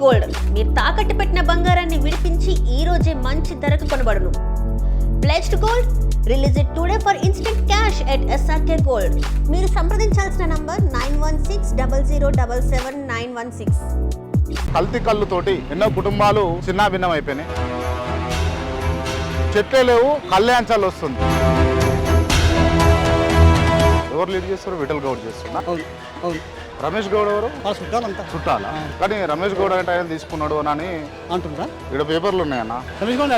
Gold, మీరు తాకట్టు పెట్టిన బంగారాన్ని విడిపించి ఈ రోజే మంచి ధరకు కొనబడును. Pledged gold, release it today for instant cash at SRK gold. మీరు సంప్రదించాల్సిన నంబర్ 9160077916. కల్తీ కళ్ళుతోటి ఎన్నో కుటుంబాలు చిన్నాభిన్నం అయిపోయినాయి. చెట్లే లేవు, కళ్యాణాలు వస్తుంది. ఎవరు లీడ్ చేస్తారు? విఠల్ గౌడ్ చేస్తున్నా. రమేష్ గౌడ్ ఎవరు? చుట్టాలా? కానీ రమేష్ గౌడ్ అంటే ఆయన తీసుకున్నాడు అని అంటున్నా. ఇక్కడ పేపర్లు ఉన్నాయన్న. రమేష్ గౌడ్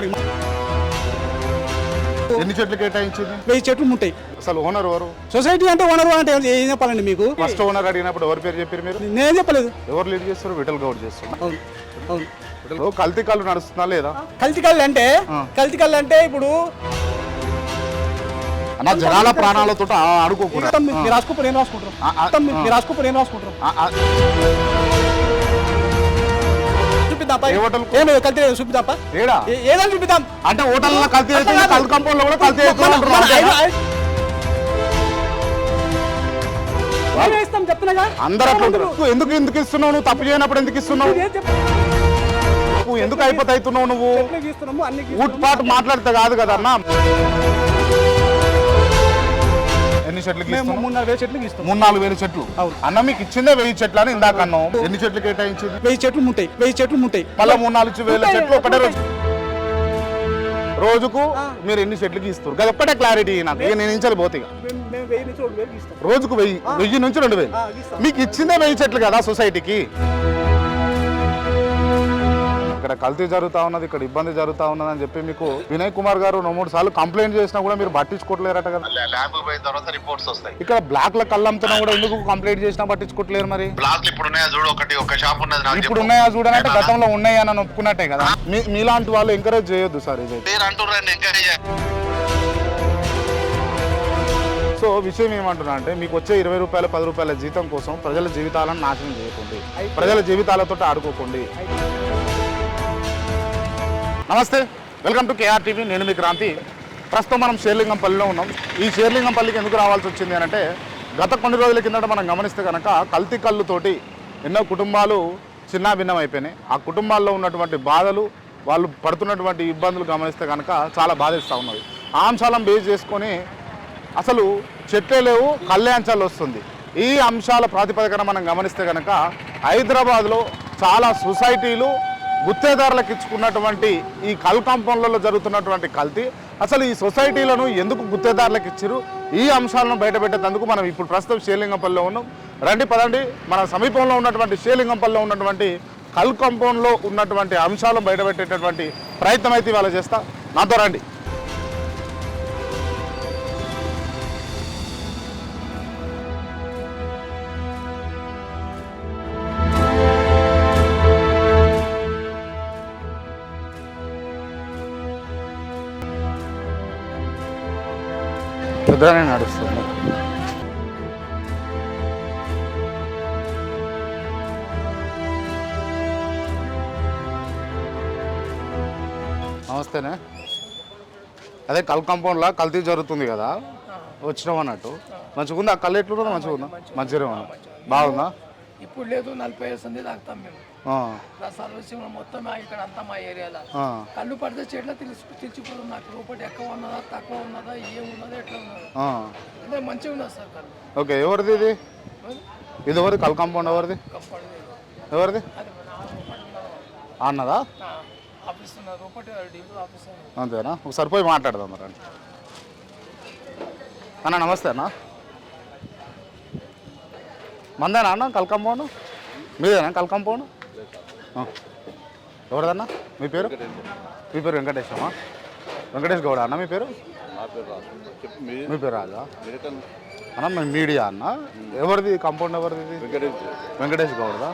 ఎన్ని చెట్లు కేటాయించింది? 1000 చెట్లు ఉంటాయి. అసలు ఓనర్ ఎవరు? సొసైటీ అంటే ఓనర్ అంటే ఏం చెప్పాలండి మీకు? ఫస్ట్ ఓనర్ అడిగినప్పుడు ఎవరి పేరు చెప్పారు మీరు? నేను చెప్పలేదు. ఎవరు లీడ్ చేస్తారు? విఠల్ గౌడ్ చేస్తున్నా. కల్తీ కళ్ళు నడుస్తుందా లేదా? కల్తీ కళ్ళు అంటే ఇప్పుడు అన్న జనాల ప్రాణాలతో ఆడుకోకూడదు. మీరు రాసుకోపోయి నేను రాసుకుంటారు. చూపిద్దాం కల్తీ చూపిద్దాం. ఏదని చూపిద్దాం అంటే హోటల్లో కల్తీ అవుతుంది, కల్తీ కంపౌండ్ లో కూడా కల్తీ ఇస్తాం చెప్తున్నా. అందరూ ఎందుకు ఇస్తున్నావు? నువ్వు తప్పు చేయనప్పుడు ఎందుకు ఇస్తున్నావు? ఎందుకు అయిపోతావుతున్నావు నువ్వు? ఊట్పాటు మాట్లాడితే కాదు కదా అన్న. ఎన్ని చెట్లకి? 3-4 చెట్లు ఇస్తాం. 3-4 చెట్లు. అన్న మీకు ఇచ్చిందే 1000 చెట్లు అని ఇందాక అన్నాం. ఎన్ని చెట్లు కేటాయించింది? 1000 చెట్లు ఉంటాయి. మళ్ళీ 3-4 చెట్లు ఒకటే రోజుకు మీరు ఎన్ని చెట్లకి ఇస్తారు? అది ఒక్కటే క్లారిటీ నాకు. నేను ఇంచాలి పోతే రోజుకు 1000 నుంచి 2000. మీకు ఇచ్చిందే 1000 చెట్లు కదా సొసైటీకి. ఇక్కడ కల్తీ జరుగుతా ఉన్నది, ఇక్కడ ఇబ్బంది జరుగుతా ఉన్నది అని చెప్పి మీకు వినయ్ కుమార్ గారు 2-3 సార్లు కంప్లైంట్ చేసినా కూడా మీరు పట్టించుకోవట్లేరట కదా. రిపోర్ట్స్ వస్తాయి. ఇక్కడ బ్లాక్ లో కళ్ళు అమ్ముతున్నా కూడా ఎందుకు కంప్లైంట్ చేసినా పట్టించుకోవట్లేరు? మరి బ్లాక్ ఇప్పుడు ఉన్నాయా చూడు, ఒక షాప్ ఉన్నది. ఇప్పుడు ఉన్నాయా చూడనంటే గతంలో ఉన్నాయా అని ఒప్పుకున్నట్టే కదా. మీలాంటి వాళ్ళు ఎంకరేజ్ చేయొద్దు సార్ ఇది. సో విషయం ఏమంటున్నా అంటే మీకు వచ్చే 20 రూపాయలు 10 రూపాయల జీతం కోసం ప్రజల జీవితాలను నాశనం చేయకండి, ప్రజల జీవితాలతో ఆడుకోకండి. నమస్తే, వెల్కమ్ టు KR TV. నేను మీ క్రాంతి. ప్రస్తుతం మనం షేర్లింగంపల్లిలో ఉన్నాం. ఈ షేర్లింగంపల్లికి ఎందుకు రావాల్సి వచ్చింది అంటే గత కొన్ని రోజుల కిందట మనం గమనిస్తే కనుక కల్తీ కళ్ళుతోటి ఎన్నో కుటుంబాలు చిన్నాభిన్నం అయిపోయినాయి. ఆ కుటుంబాల్లో ఉన్నటువంటి బాధలు, వాళ్ళు పడుతున్నటువంటి ఇబ్బందులు గమనిస్తే కనుక చాలా బాధిస్తూ ఉన్నది. ఆ అంశాలను బేస్ చేసుకొని అసలు చెట్లే లేవు, కళ్యాణాలు వస్తుంది. ఈ అంశాల ప్రాతిపదికన మనం గమనిస్తే కనుక హైదరాబాద్లో చాలా సొసైటీలు గుత్తేదారులకు ఇచ్చుకున్నటువంటి ఈ కల్ కాంపౌండ్లలో జరుగుతున్నటువంటి కల్తీ, అసలు ఈ సొసైటీలను ఎందుకు గుత్తేదారులకు ఇచ్చారు, ఈ అంశాలను బయటపెట్టేందుకు మనం ఇప్పుడు ప్రస్తుతం షేర్లింగంపల్లిలో ఉన్నాం. రండి పదండి, మన సమీపంలో ఉన్నటువంటి షేర్లింగంపల్లిలో ఉన్నటువంటి కల్ కాంపౌండ్లో ఉన్నటువంటి అంశాలను బయటపెట్టేటటువంటి ప్రయత్నం అయితే ఇవాళ చేస్తా. నాతో రండి. పెద్దగానే నడుస్తుంది. నమస్తేనే. అదే కల్ కాంపౌండ్లో కల్తీ జరుగుతుంది కదా, వచ్చినాం అన్నట్టు. మంచిగా ఉందా? కళ్ళు ఎట్లుందా? మంచిగా ఉందా? మంచిగా ఉందా? బాగుందా? ఇప్పుడు లేదు, 40 ఏళ్ళ సంది తాగుతాం మేము. సర్వీసింగ్ మొత్తం ఇక్కడ అంతా మా ఏరియాలో కళ్ళు పడితే చెట్ల తెలిసిపోతుంది. నాకు లోపల ఎక్కువ ఉన్నదా తక్కువ ఉన్నదా ఏమున్నదా ఎట్లా ఉన్నదా అంటే మంచిగా ఉన్నది సార్ కళ్ళు. ఓకే, ఎవరిది ఇది? ఇది ఎవరిది? కల్ కాంపౌండ్ ఎవరిది? ఎవరిది అన్నదా? ఆఫీస్ రూపటి ఆఫీస్. అంతేనా? ఒకసారి పోయి మాట్లాడదాం మరి. అన్న నమస్తే అన్న. మందేనా అన్న కల్ కాంపౌండ్? మీదేనా కల్ కాంపౌండ్? ఎవరిదన్నా? మీ పేరు? మీ పేరు వెంకటేశమ్మా? వెంకటేష్ గౌడ అన్న. మీ పేరు? మీ పేరు రాజా అన్న. మీ మీడియా అన్న. ఎవరిది కాంపౌండ్? ఎవరిది ఇది? వెంకటేష్ గౌడదా?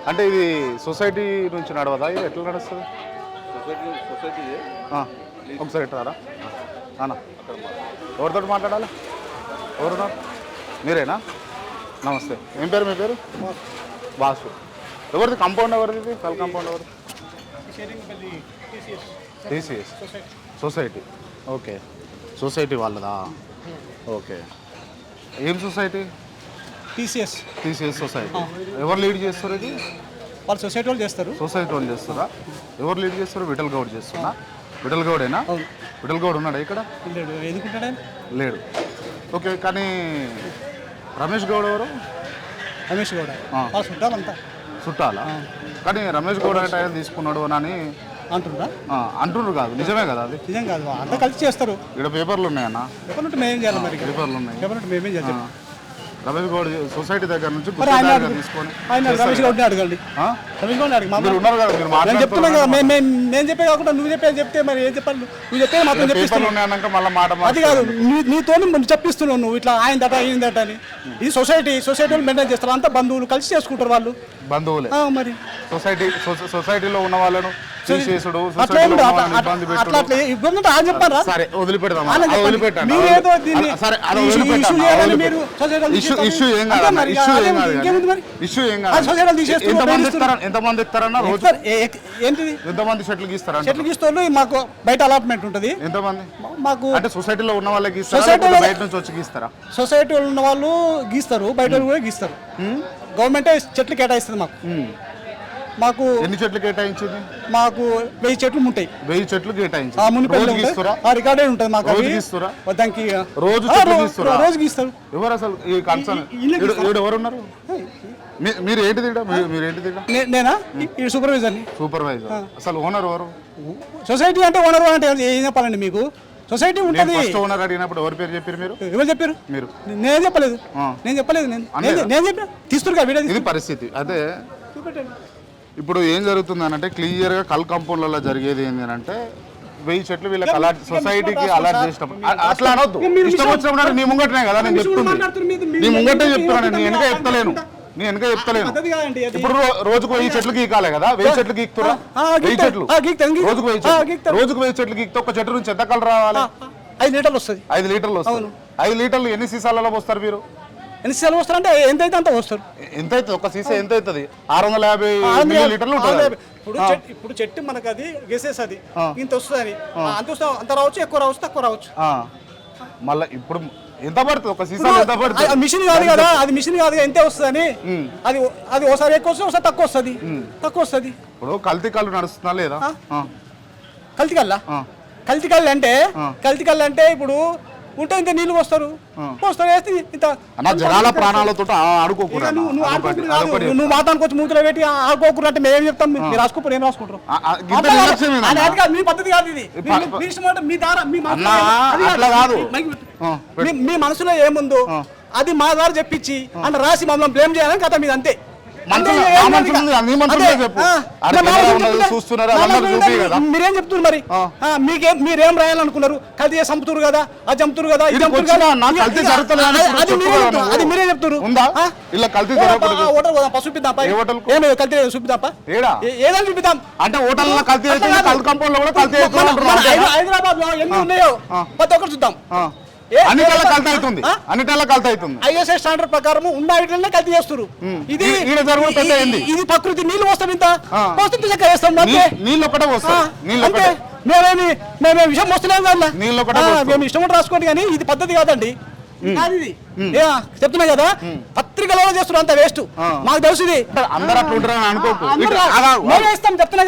అంటే ఇది సొసైటీ నుంచి నడవదా? ఇది ఎట్లా నడుస్తుంది? ఒకసారి ఎట్టారా అన్న? ఎవరితో మాట్లాడాలి? ఎవరున్నా? మీరేనా? నమస్తే. ఏం పేరు? మీ పేరు? వాసు. ఎవరిది కాంపౌండ్? ఎవరిది ఇది? కల్ కాంపౌండ్ ఎవరిది? TCS society. ఓకే, సొసైటీ వాళ్ళదా? ఓకే, ఏం సొసైటీ? TCS society. ఎవరు లీడ్ చేస్తారు ఇది? వాళ్ళు సొసైటీ వాళ్ళు చేస్తారు. సొసైటీ వాళ్ళు చేస్తారా? ఎవరు లీడ్ చేస్తారు? విఠల్ గౌడ్ చేస్తున్నా. విఠల్ గౌడేనా? విఠల్ గౌడ్ ఉన్నాడా ఇక్కడ? లేడు. ఎందుకుంటాడా? లేడు. ఓకే, కానీ రమేష్ గౌడ్ ఎవరు? రమేష్ గౌడ వాళ్ళు చుట్టాలంతా. చుట్టాలా? కానీ రమేష్ గౌడ్ అంటే ఆయన తీసుకున్నాడు అని అంటున్నారా? అంటున్నారు కాదు, నిజమే కదా అది? నిజం కాదు, అంతా కలిసి చేస్తారు. ఇక్కడ పేపర్లు ఉన్నాయన్న. పేపర్ ఉంటే మేమేం చేయాలి మరి? పేపర్లు ఉన్నాయి. పేపర్ ఉంటే మేమేం చేయాలి? రమేష్ గౌడ్ సొసైటీ దగ్గర నుంచి తీసుకొని ఆయన రమేష్ గౌడ్ని అడగండి. రమేష్ గౌడ్ని అడగండి. మీరు ఉన్నారు కదా, మీరు నేను చెప్తున్నాను కదా, నేను చెప్పే కాకుండా నువ్వు చెప్తే మరి ఏం చెప్పాలి? నువ్వు చెప్పే మాత్రం చెప్పిస్తున్నావు. మళ్ళీ మాట అది కాదు, నీతో చెప్పిస్తున్నావు నువ్వు ఇట్లా ఆయనదట ఈయనదట అని. ఇది సొసైటీ వాళ్ళు మెయింటైన్ చేస్తారు, అంతా బంధువులు కలిసి చేసుకుంటారు వాళ్ళు. బంధువులే మరి సొసైటీలో ఉన్న వాళ్ళను తీసేసుడు, అట్లా ఇబ్బంది ఉంటే ఆయన చెప్పారా? సరే వదిలిపెడదాం. ఇష్యూ ఏం కాదు. ఎంతమంది ఇస్తారన్నా రోజు? ఏంటిది? ఎంతమంది షెట్లు గీస్తారా? చెట్లు గీస్తారు. మాకు బయట అలాట్మెంట్ ఉంటుంది. ఎంతమంది? మాకు అంటే సొసైటీలో ఉన్న వాళ్ళకి గీస్తారా, బయట నుంచి వచ్చి గీస్తారా? సొసైటీలో ఉన్న వాళ్ళు గీస్తారు, బయట వాళ్ళు కూడా గీస్తారు. గవర్నమెంట్ చెట్లు కేటాయిస్తుంది మాకు. ఎన్ని చెట్లు కేటాయించింది? మాకు 1000 చెట్లు ఉంటాయి. 1000 చెట్లు కేటాయించి రికార్డే ఉంటుంది మాకు. దానికి రోజు గీస్తారు. ఎవరు అసలు ఈ కన్సర్న్? ఎవరు ఉన్నారు? మీరు ఏంటిది? నేనా? ఈ సూపర్వైజర్. అసలు ఓనర్ ఎవరు? సొసైటీ అంటే ఓనర్ అంటే ఏం చెప్పాలండి మీకు? సొసైటీ ఉంటుంది. ఓనర్ అడిగినప్పుడు ఎవరి పేరు చెప్పారు మీరు? ఎవరు చెప్పారు? మీరు. నేను చెప్పలేదు. నేను చెప్పిన తీస్తున్నారు. ఇది పరిస్థితి. అదే ఇప్పుడు ఏం జరుగుతుంది అంటే క్లియర్ గా కల్ కాంపౌండ్లలో జరిగేది ఏంటి అంటే 1000 చెట్లు వీళ్ళకి అలాట్ సొసైటీకి అలాట్ చేసినప్పుడు అట్లా అనొద్దు. ఇష్టం వచ్చినప్పుడు నీ ముంగటనే కదా నేను చెప్తుంది. నీ ముంగటే చెప్తున్నాను, నీ వెనక చెప్తలేను. ఇప్పుడు రోజుకు 1000 చెట్లు గీకాలి కదా. 1000 చెట్లు గీక్తురా? 1000 చెట్లు రోజుకు 1000 చెట్లు గీక్తే ఒక చెట్టు నుంచి ఎంత కలర్ రావాలి? 5 లీటర్లు వస్తుంది. 5 లీటర్లు వస్తుంది. 5 లీటర్లు ఎన్ని సీసాలలో పోస్తారు మీరు? ఎన్ని సీసాలు వస్తారు అంటే ఎంతైతే అంత వస్తారు. ఎంత అవుతుంది? ఒక సీసా ఎంత అవుతుంది? 650 లీటర్లు ఉంటుంది. ఇప్పుడు చెట్టు మనకు అది గెసేసి ఇంత వస్తుంది. అంత రావచ్చు, ఎక్కువ రావచ్చు, తక్కువ రావచ్చు. మళ్ళీ ఇప్పుడు ఎంత పడుతుంది? ఒక సీసా ఎంత పడుతుంది? మిషన్ కాదు కదా, అది మిషన్ కాదు ఎంత వస్తుంది. అది ఒకసారి ఎక్కువ వస్తుంది, ఒకసారి తక్కువ వస్తుంది. ఇప్పుడు కల్తీ కళ్ళు నడుస్తుందా లేదా? కల్తీ కళ్ళు అంటే ఇప్పుడు ఉంటే ఇంత నీళ్ళు పోస్తారు వేస్తే ఇంత జనాల ప్రాణాలతో ఆడుకోకూడదు. నువ్వు మాట్లాడుకోవచ్చు మూతులో పెట్టి ఆడుకోకూడదు అంటే మేము చెప్తాం. మీరు రాసుకోకపోతే ఏం రాసుకుంటారు? మీ పద్ధతి కాదు ఇది. మీ మనసులో ఏముందో అది మా ద్వారా చెప్పించి అని రాసి మమ్మల్ని బ్లేమ్ చేయాలని కథ మీద అంతే. మీరేం చెప్తున్నారు మరి? మీరేం రాయాలనుకున్నారు? కల్తీ చంపుతురు కదా, అది చంపుతురు కదా, ఇది అది మీరే చెప్తున్నారు. చూపిద్దాం, ఏదని చూపిద్దాం అంటే హైదరాబాద్ లో ఎన్ని ఉన్నాయో ప్రతి ఒక్కరు చూద్దాం. ఐఎస్ఐ స్టాండర్డ్ ప్రకారం ఉన్న ఐటెల్నే కల్తీ చేస్తారు. ఇది ప్రకృతి. నీళ్ళు పోస్తాం, ఇంత పోస్తే చక్కగా వేస్తాం. మేమేమి విషయం వస్తున్నాం కదా, మేము ఇష్టం కూడా రాసుకోండి. కానీ ఇది పద్ధతి కాదండి. చెప్తున్నా కదా, పత్రికలో చేస్తున్నారు అంత వేస్ట్. మాకు తెలుసు ఇది. అందరూ అట్లా ఉంటారని అనుకోకు. చెప్తున్నా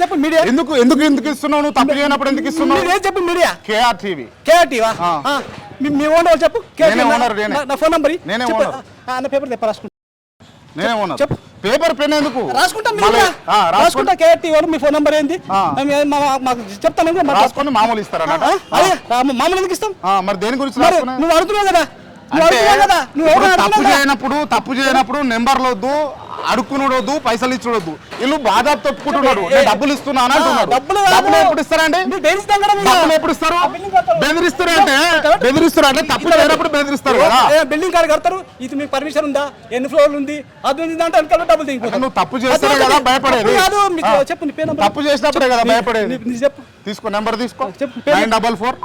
చెప్పు మీడియా ఎందుకు ఇస్తున్నావు? నువ్వు తప్పు చేయనప్పుడు ఎందుకు ఇస్తున్నావు? ఏం చెప్పు మీడియా? కేఆర్ టీవీ మీ ఓనర్ చెప్పు. నా ఫోన్ నంబర్ అన్న పేపర్ తెప్ప రాసుకుంటా. నేనే ఓనర్. చెప్పు. పేపర్ పెన్ ఎందుకు రాసుకుంటా? కేఆర్టీ వాళ్ళు మీ ఫోన్ నంబర్ ఏంది చెప్తాను. రాసుకొని మామూలు ఇస్తారా? మామూలు ఎందుకు ఇస్తాం? మరి దేని గురించి నువ్వు అడుగుతున్నావు కదా. తప్పు చేయనప్పుడు నెంబర్లు వద్దు, అడుక్కునొద్దు, పైసలు ఇచ్చుడొద్దు. వీళ్ళు బాధ తప్పుకుంటున్నాడు. డబ్బులు ఇస్తున్నాను అంటున్నాడు. డబ్బులు ఎప్పుడు ఇస్తారండి? డబ్బులు ఎప్పుడు ఇస్తారు? బెదిరిస్తారు అంటే తప్పు చేయనప్పుడు బెదిరిస్తారు కదా. బిల్డింగ్ కార్డు కడతారు. ఇది మీకు పర్మిషన్ ఉందా, ఎన్ని ఫ్లోర్లు ఉంది, అది ఉంది అంటే వెనకాల డబ్బులు దిగిపోతారు. నువ్వు తప్పు చేస్తానే కదా భయపడేది. చెప్పు. తప్పు చేసినప్పుడే కదా భయపడేది. చెప్పు. తీసుకో, నెంబర్ తీసుకో. 944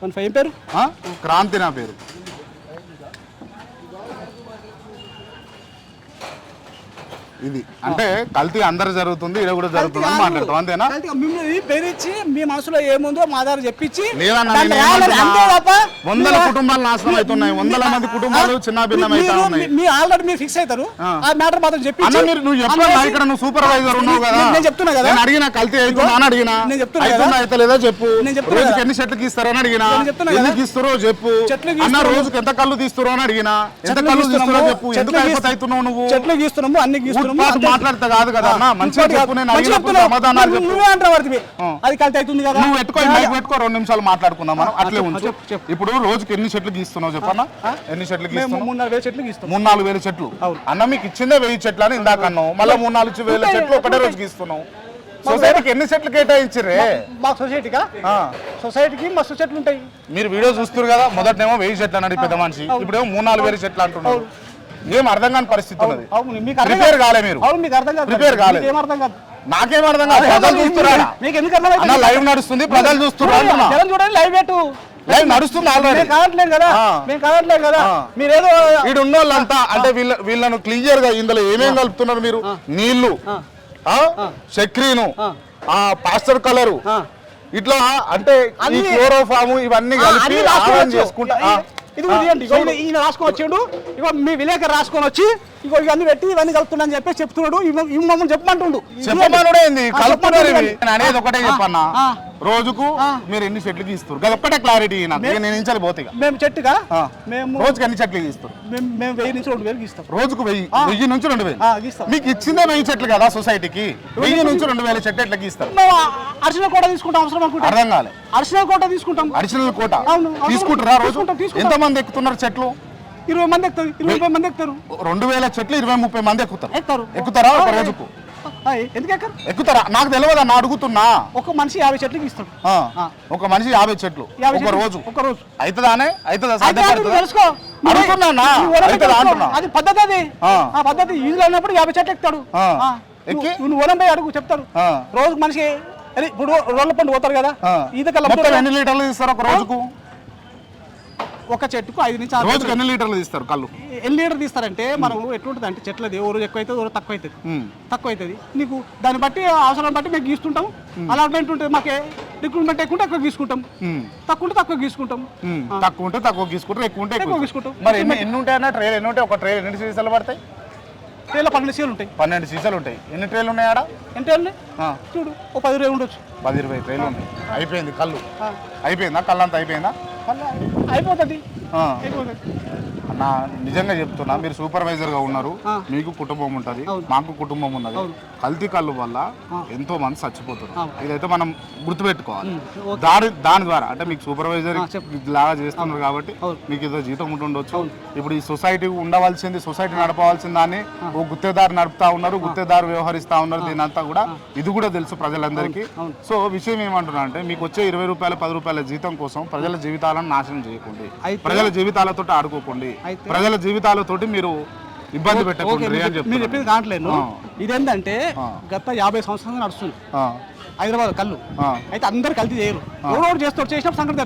15 పేరు క్రాంతి. నా పేరు ఇది అంటే కల్తీ అందరు జరుగుతుంది ఇక్కడ కూడా జరుగుతుంది అని మాట్లాడతాం అంతేనా? మిమ్మల్ని బెదిరించి మీ మనసులో ఏముందో మా దగ్గర చెప్పించి లేదన్నా, దాన్ని నేను రాయాలని ఏమంటున్నా? అంతే తప్ప వందల కుటుంబాలు నాశనం అవుతున్నాయి, వందల మంది కుటుంబాలు చిన్న భిన్నం అవుతా ఉన్నాయి. మీ ఆల్రెడీ మీరు ఫిక్స్ అవుతారు ఆ మ్యాటర్ మాత్రం అన్న చెప్పించి నువ్వు చెప్పాలా? ఇక్కడ నువ్వు సూపర్వైజర్ ఉన్నావు కదా, నేను చెప్తున్నా కదా. నేను అడిగినా కల్తీ అవుతుందా అని అడిగినా, నేను చెప్తున్నా అవుతుందా కదా. అవుతలేదా చెప్పు. నేను చెప్తున్నా రోజుకి కదా. ఎన్ని చెట్లు గీస్తారని అడిగినా, నేను చెప్తున్నా కదా. ఎందుకు గీస్తారో చెప్పు. చెట్లు అన్న గీస్తున్నాము. రోజుకి ఎంత కళ్ళు తీస్తారో అని అడిగినా, ఎంత చెట్లు కళ్ళు గీస్తున్నాము, తీస్తారో చెప్పు. ఎందుకు చెట్లు అయిపోతే అవుతున్నావు నువ్వు? చెట్లు గీస్తున్నాము, అన్ని గీస్తున్నాము. ఉత్పాత్ అంతే. మాట్లాడితే కాదు కదా అన్న, మంచిగా ఉత్పాత్ చెప్పు. నేను మంచిగా అడిగినప్పుడు చెప్తున్నావు. సమాధానాలు మరి చెప్పు. నువ్వే అంటావు వాడివి. అది కల్తీ అవుతుంది కదా. నువ్వు పెట్టుకో, మైక్ పెట్టుకో, 2 నిమిషాలు మాట్లాడుకుందాం మనం. అట్లే ఉంచు. చెప్పు. ఇప్పుడు రోజుకి ఎన్ని చెట్లు గీస్తున్నావు చెప్పన్నా? ఎన్ని చెట్లు మేము గీస్తున్నావు? 3-4 చెట్లు గీస్తాం. 3-4 వేల చెట్లు. అన్న మీకు ఇచ్చిందే 1000 చెట్లు అని ఇందాక అన్నావు, మళ్ళీ 3-4 వేల చెట్లు ఒకటే రోజు గీస్తున్నావు. సొసైటీకి ఎన్ని చెట్లు కేటాయించిర్రే? మా సొసైటీకా? సొసైటీకి మస్తు చెట్లు ఉంటాయి. మీరు వీడియో చూస్తారు కదా, మొదటనేమో 1000 చెట్లు అన్నాడు పెద్ద మనిషి, ఇప్పుడేమో 3-4 వేల చెట్లు అంటున్నారు. ఏం అర్థం కాని పరిస్థితి ఉన్నది. అవును, మీకు అర్థం ప్రిపేర్ కాలే మీరు. అవును, మీకు అర్థం కాదు. ప్రిపేర్ కాలేదు. ఏం అర్థం కాదు. నాకేం అర్థం కాదు. ప్రజలు చూస్తున్నారా? మీకు ఎందుకు అర్థం అన్న లైవ్ నడుస్తుంది, ప్రజలు చూస్తున్నారు అంటున్నా. జనం చూడండి, లైవ్ పెట్టు. లైవ్ నడుస్తుంది ఆల్రెడీ. మేము కావట్లేదు కదా, మేము కావట్లేదు కదా. మీరేదో వీడు ఉన్న వాళ్ళంతా అంటే వీళ్ళను క్లియర్ గా ఇందులో ఏమేం కలుపుతున్నారు మీరు? నీళ్లు, చక్రీను, పాస్టర్ కలరు, ఇట్లా అంటే ఈ క్లోరోఫామ్ ఇవన్నీ కలిపి ఆహారం చేసుకుంటా. ఇది ఇదిగోండి, ఈయన రాసుకొని వచ్చిండు. ఇగో మీ విలేకరు రాసుకొని వచ్చి ఇగో ఇవన్నీ పెట్టి ఇవన్నీ కలుపుతున్నా అని చెప్పి చెప్తున్నాడు. ఇవి మమ్మల్ని చెప్పమంటుండు. చెప్పమనుడే కలుపుతున్నారు. నేను అనేది ఒకటే చెప్పన్నా, రోజుకు మీరు ఎన్ని చెట్లు గీస్తారు? అది ఒక్కటే క్లారిటీ నాకు. నేను ఇంచాలి పోతే మేము చెట్టుగా మేము రోజుకి ఎన్ని చెట్లు గీస్తారు? మేము 1000 నుంచి 2000 గీస్తాం. రోజుకు 1000 నుంచి 2000 గీస్తాం. మీకు ఇచ్చిందే 1000 చెట్లు కదా సొసైటీకి. 1000 నుంచి 2000 చెట్లు ఎట్లా గీస్తారు? మేము అరిసిన కోట తీసుకుంటాం అవసరం అనుకుంటాం. అర్థం కాలే. అరిసిన కోట తీసుకుంటాం. అడిషనల్ కోట అవును, తీసుకుంటారా? రోజు తీసుకుంటాం. ఎంత మంది ఎక్కుతున్నారు చెట్లు? 20 మంది ఎక్కుతారు, 20 మంది ఎక్కుతారు. 2000 చెట్లు 20-30 మంది ఎక్కుతారు. ఎక్కుతారు. ఎక్కుతారా ఒక రోజుకు? ఎందుకు ఎక్కరు? ఎక్కుతారా? నాకు తెలియదు, నా అడుగుతున్నా. ఒక మనిషి 50 చెట్లు ఇస్తాడు. ఒక మనిషి 50 చెట్లు ఒక రోజు. ఒక రోజు అవుతుందానే? అవుతుందా? తెలుసుకో. అడుగుతున్నా, అవుతుందా అంటున్నా. అది పద్ధతి. అది ఆ పద్ధతి ఈజీలో ఉన్నప్పుడు 50 చెట్లు ఎక్కుతాడు. ఎక్కి నువ్వు ఓనం పోయి అడుగు, చెప్తారు. రోజు మనిషి ఇప్పుడు రోడ్ల పండు పోతారు కదా, ఈతకల్లా మొత్తం ఎన్ని లీటర్లు తీస్తారు ఒక రోజుకు? ఒక చెట్టుకు 5 నుంచి 6 రోజుకు ఎన్ని లీటర్లు తీస్తారు కళ్ళు? ఎన్ని లీటర్ తీస్తారంటే మనం ఎట్లుంటుంది అంటే చెట్లది ఓ రోజు ఎక్కువ అవుతుంది, ఓ రోజు తక్కువ అవుతుంది. నీకు దాన్ని బట్టి అవసరం బట్టి మేము గీస్తుంటాం. అలాట్మెంట్ ఉంటుంది మాకే. రిక్రూట్మెంట్ ఎక్కువ ఉంటే ఎక్కువ గీసుకుంటాం, తక్కువ ఉంటే తక్కువ గీసుకుంటాం. తక్కువ ఉంటే తక్కువ గీసుకుంటారు, ఎక్కువ ఉంటే ఎక్కువ గీసుకుంటాం. మరి ఎన్ని ఉంటాయన్నా ట్రైలు? ఎన్ని ఉంటాయి? ఒక ట్రైల్ ఎన్ని సీసాలు పడతాయి? ట్రైలో 12 సీసాలు ఉంటాయి. 12 సీసాలు ఉంటాయి. ఎన్ని ట్రైలు ఉన్నాయి ఆడ? ఎంత చూడు, ఓ 10-20 ఉండొచ్చు. 10-20 ట్రైలు ఉన్నాయి. అయిపోయింది కళ్ళు. అయిపోయిందా? కళ్ళు అంతా అయిపోయిందా? అయిపోతుంది. అన్న నిజంగా చెప్తున్నా, మీరు సూపర్వైజర్ గా ఉన్నారు, మీకు కుటుంబం ఉంటది, మాకు కుటుంబం ఉన్నది. కల్తీ కళ్ళు వల్ల ఎంతో మంది చచ్చిపోతున్నారు. ఇదైతే మనం గుర్తుపెట్టుకోవాలి. దాని ద్వారా అంటే మీకు సూపర్వైజర్ లాగా చేస్తున్నారు కాబట్టి మీకు ఏదో జీతం ఉంటుండొచ్చు. ఇప్పుడు ఈ సొసైటీ ఉండవలసింది, సొసైటీ నడపవలసిన దాన్ని ఓ గుత్తేదారు నడుపుతా ఉన్నారు, గుత్తేదారు వ్యవహరిస్తా ఉన్నారు. దీనంతా కూడా ఇది కూడా తెలుసు ప్రజలందరికీ. సో విషయం ఏమంటున్నా అంటే, మీకు వచ్చే 20 రూపాయలు 10 రూపాయల జీతం కోసం ప్రజల జీవితాలను నాశనం చేయకండి, ప్రజల జీవితాలతో ఆడుకోకండి, ప్రజల జీవితాలతోటి మీరు ఇబ్బంది పెట్టకండి అని మీరు చెప్తున్నారు. చెప్పింది కావట్లేదు. ఇదేంటంటే గత 50 సంవత్సరాలు నడుస్తుంది హైదరాబాద్ కళ్ళు. అయితే అందరు కల్తీ చేయరు, ఎవరో చేస్తారు. చేసినప్పుడు సంగతి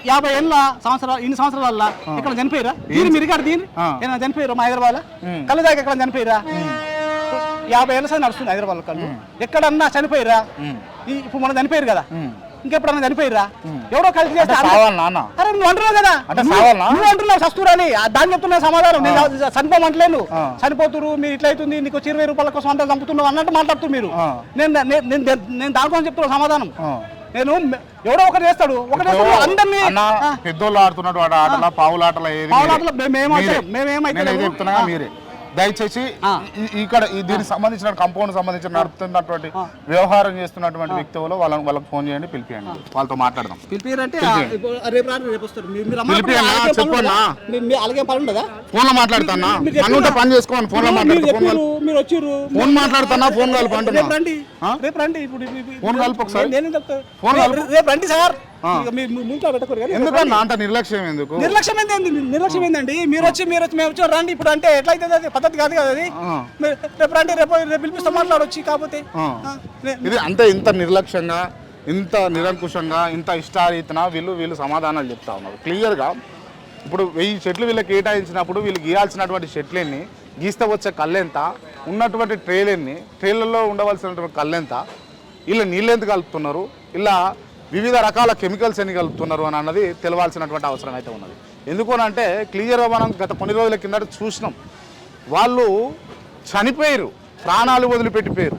50 ఏళ్ళ సంవత్సరాలు, ఇన్ని సంవత్సరాల ఇక్కడ చనిపోయిరా? మీరు ఇక్కడ దీని ఏమైనా చనిపోయారు? మా హైదరాబాద్ కళ్ళు దాకా ఎక్కడ చనిపోయిరా? 50 ఏళ్ళ సార్ నడుస్తుంది హైదరాబాద్ కళ్ళు. ఎక్కడన్నా చనిపోయిరా? ఇప్పుడు మనం చనిపోయారు కదా, ఇంకెప్పుడన్నా చనిపోయిరా? ఎవరో కలిసి చేస్తే అరే నువ్వు అంటున్నావు కదా, నువ్వు అంటున్నావు సస్తూరని, దాన్ని చెప్తున్నా సమాధానం. నేను చనిపోమంటలేను, చనిపోతురు మీరు ఇట్లా అవుతుంది, నీకు 20 రూపాయల కోసం అంతా చంపుతున్నావు అన్నట్టు మాట్లాడుతున్నారు మీరు. నేను దానికోసం చెప్తున్నా సమాధానం. నేను ఎవడో ఒకటి చేస్తాడు, అందరినీ పెద్దోళ్ళు ఆడుతున్నాడు ఆటల పావులాటల మేమేమైతే చెప్తున్నా మీరే దయచేసి ఇక్కడ దీనికి సంబంధించిన కంపౌండ్ సంబంధించిన నడుపుతున్నటువంటి వ్యవహారం చేస్తున్నటువంటి వ్యక్తులు వాళ్ళకి ఫోన్ చేయండి, పిలిపియండి, వాళ్ళతో మాట్లాడదాం. ఫోన్ లో మాట్లాడుతున్నా, పని చేసుకోండి. ఫోన్ లో ఫోన్ మాట్లాడుతున్నా, ఫోన్ కలిపి అంటున్నా. ఫోన్ కలిపి ఒకసారి రేపు రండి సార్. ఎందుకన్నా అంత నిర్లక్ష్యం? ఎందుకు నిర్లక్ష్యం ఏందండి? మీరు వచ్చి మేము వచ్చి రండి ఇప్పుడు అంటే ఎట్లయితే అది పద్ధతి కాదు కదా. అది రేపు రండి, రేపు పిలిపిస్తాం మాట్లాడొచ్చి. కాకపోతే ఇది అంటే ఇంత నిర్లక్ష్యంగా, ఇంత నిరంకుశంగా, ఇంత ఇష్టారీతన వీళ్ళు సమాధానాలు చెప్తా ఉన్నారు క్లియర్గా. ఇప్పుడు 1000 చెట్లు వీళ్ళకి కేటాయించినప్పుడు వీళ్ళు గీయాల్సినటువంటి చెట్లన్నీ గీస్తే వచ్చే కళ్ళు ఎంత, ఉన్నటువంటి ట్రేలలో ఉండవలసినటువంటి కళ్ళు ఎంత, ఇలా నీళ్ళు ఎంత కలుపుతున్నారు, ఇలా వివిధ రకాల కెమికల్స్ ఎన్ని కలుపుతున్నారు అని అన్నది తెలవాల్సినటువంటి అవసరం అయితే ఉన్నది. ఎందుకు అంటే క్లియర్గా మనం గత కొన్ని రోజుల కిందట చూసినాం, వాళ్ళు చనిపోయారు, ప్రాణాలు వదిలిపెట్టిపోయారు.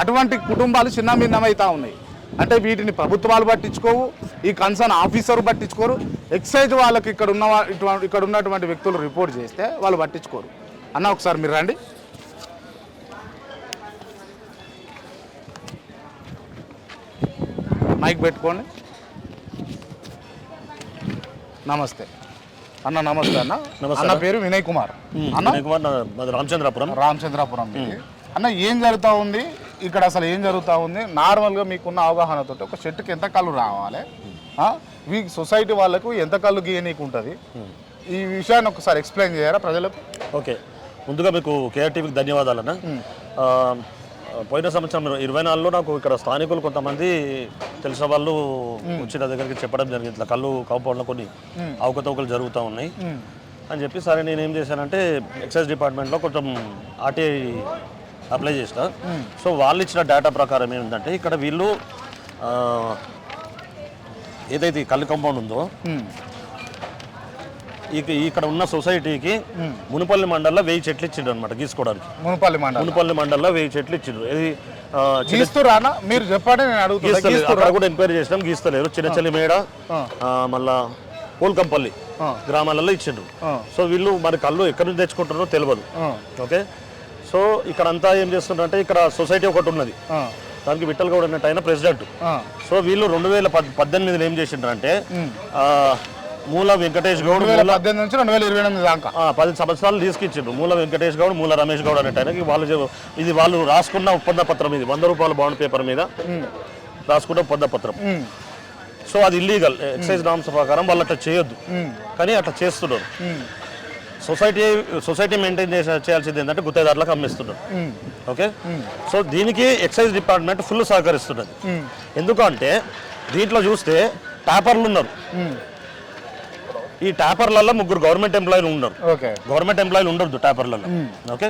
అటువంటి కుటుంబాలు చిన్నభిన్నమవుతూ ఉన్నాయి. అంటే వీటిని ప్రభుత్వాలు పట్టించుకోవు, ఈ కన్సర్న్ ఆఫీసర్ పట్టించుకోరు, ఎక్సైజ్ వాళ్ళకి ఇక్కడ ఉన్నటువంటి వ్యక్తులు రిపోర్ట్ చేస్తే వాళ్ళు పట్టించుకోరు. అన్న ఒకసారి మీరు రండి. మైక్ పెట్టుకోండి. నమస్తే అన్న. నమస్తే అన్న. అన్న పేరు వినయ్ కుమార్. రామచంద్రాపురం. అన్న ఏం జరుగుతూ ఉంది ఇక్కడ, అసలు ఏం జరుగుతూ ఉంది? నార్మల్గా మీకున్న అవగాహనతో ఒక చెట్టుకి ఎంత కళ్ళు రావాలి, ఈ సొసైటీ వాళ్ళకు ఎంత కళ్ళు గీయనీకు ఉంటుంది, ఈ విషయాన్ని ఒకసారి ఎక్స్ప్లెయిన్ చేయరా ప్రజలకు? ఓకే, ముందుగా మీకు కేఆర్టీవీకి ధన్యవాదాలన్న. పోయిన సంవత్సరం 24లో నాకు ఇక్కడ స్థానికులు కొంతమంది తెలిసిన వాళ్ళు వచ్చి నా దగ్గరికి చెప్పడం జరిగింది, ఇట్లా కళ్ళు కాంపౌండ్లో కొన్ని అవకతవకలు జరుగుతూ ఉన్నాయి అని చెప్పి. సరే నేను ఏం చేశానంటే ఎక్సైజ్ డిపార్ట్మెంట్లో కొంచెం ఆర్టీఐ అప్లై చేసిన. సో వాళ్ళు ఇచ్చిన డేటా ప్రకారం ఏంటంటే ఇక్కడ వీళ్ళు ఏదైతే ఈ కళ్ళు కాంపౌండ్ ఉందో ఇక్కడ ఉన్న సొసైటీకి మునుపల్లి మండలంలో 1000 చెట్లు ఇచ్చిండ్రు అనమాట గీసుకోవడానికి. మునుపల్లి మండలంలో 1000 చెట్లు ఇచ్చిండ్రు. ఇది మీరు చెప్పండి, నేను అడుగుతాను. అక్కడ కూడా ఎంక్వైరీ చేసినాం, గీస్తలేరు. చిన్నచల్లి మేడ, మళ్ళా పోల్కంపల్లి గ్రామాలలో ఇచ్చిండ్రు. సో వీళ్ళు మరి కళ్ళు ఎక్కడి నుంచి తెచ్చుకుంటారో తెలియదు. ఓకే, సో ఇక్కడ అంతా ఏం చేస్తున్నారంటే ఇక్కడ సొసైటీ ఒకటి ఉన్నది, దానికి విఠల్ గౌడ్ అన్నట్టు ఆయన ప్రెసిడెంట్. సో వీళ్ళు 2018లో ఏం చేసిండ్రంటే మూల వెంకటేష్ గౌడ్ 2018 నుంచి 2028 దాకా 10 సంవత్సరాలు తీసుకొచ్చిండ్రు. మూల వెంకటేష్ గౌడ్, మూల రమేష్ గౌడ్ అనే ఆయనకి వాళ్ళు రాసుకున్న ఒప్పంద పత్రం, ఇది 100 రూపాయల బాండ్ పేపర్ మీద రాసుకున్న ఒప్పంద పత్రం. సో అది ఇల్లీగల్, ఎక్సైజ్ నామ్స్ ప్రకారం వాళ్ళు అట్లా చేయొద్దు, కానీ అట్లా చేస్తున్నారు. సొసైటీ మెయింటైన్ చేయాల్సింది ఏంటంటే గుత్తేదారులకు అమ్మిస్తున్నారు. ఓకే, సో దీనికి ఎక్సైజ్ డిపార్ట్మెంట్ ఫుల్ సహకరిస్తున్నది. ఎందుకంటే దీంట్లో చూస్తే టాపర్లు ఉన్నారు. ఈ టాపర్లలో 3 గవర్నమెంట్ ఎంప్లాయీలు ఉన్నారు. గవర్నమెంట్ ఎంప్లాయీలు ఉండదు టాపర్లలో. ఓకే,